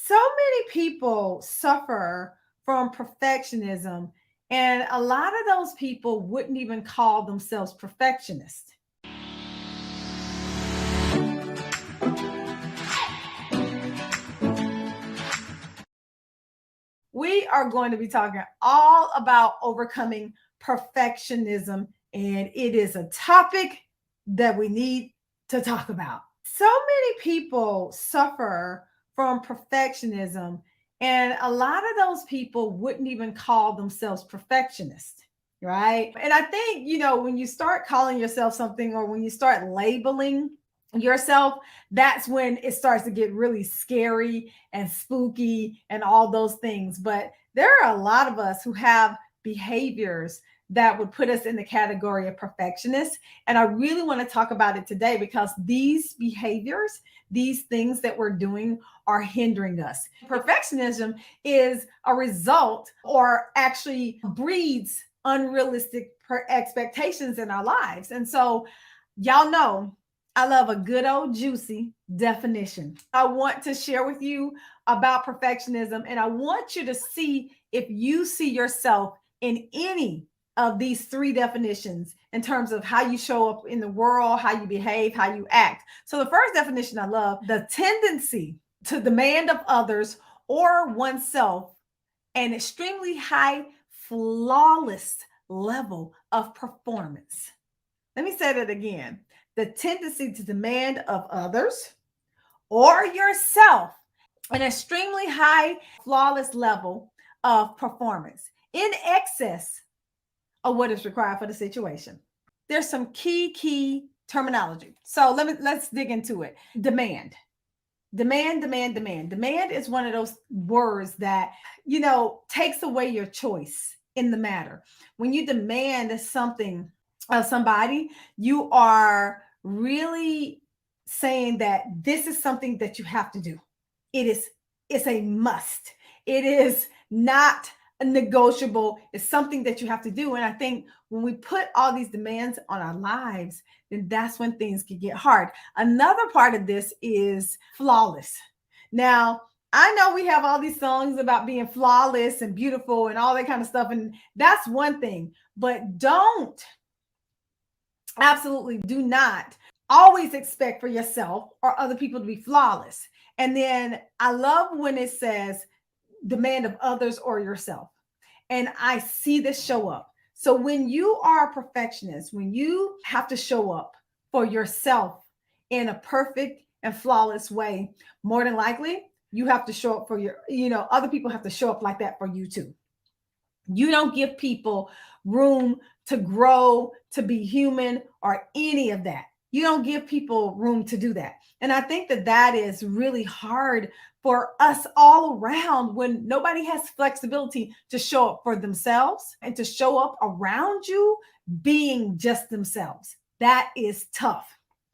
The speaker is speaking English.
So many people suffer from perfectionism, and a lot of those people wouldn't even call themselves perfectionists. We are going to be talking all about overcoming perfectionism, and it is a topic that we need to talk about. So many people suffer from perfectionism, and a lot of those people wouldn't even call themselves perfectionists. Right. And I think, when you start calling yourself something or when you start labeling yourself, that's when it starts to get really scary and spooky and all those things. But there are a lot of us who have behaviors that would put us in the category of perfectionists. And I really want to talk about it today because these behaviors, these things that we're doing are hindering us. Perfectionism is a result or actually breeds unrealistic expectations in our lives. And so, y'all know I love a good old juicy definition. I want to share with you about perfectionism, and I want you to see if you see yourself in any of these three definitions in terms of how you show up in the world, how you behave, how you act. So, the first definition I love, the tendency to demand of others or oneself an extremely high, flawless level of performance. Let me say that again. The tendency to demand of others or yourself an extremely high, flawless level of performance in excess of what is required for the situation. There's some key terminology. So let's dig into it. Demand. Demand is one of those words that, takes away your choice in the matter. When you demand something of somebody, you are really saying that this is something that you have to do. It's a must. It is not negotiable. It's something that you have to do. And I think when we put all these demands on our lives, then that's when things can get hard. Another part of this is flawless. Now, I know we have all these songs about being flawless and beautiful and all that kind of stuff. And that's one thing, but absolutely do not always expect for yourself or other people to be flawless. And then I love when it says demand of others or yourself. And I see this show up. So when you are a perfectionist, when you have to show up for yourself in a perfect and flawless way, more than likely you have to show up for other people have to show up like that for you too. You don't give people room to grow, to be human, or any of that. You don't give people room to do that. And I think that is really hard for us all around when nobody has flexibility to show up for themselves and to show up around you being just themselves. That is tough.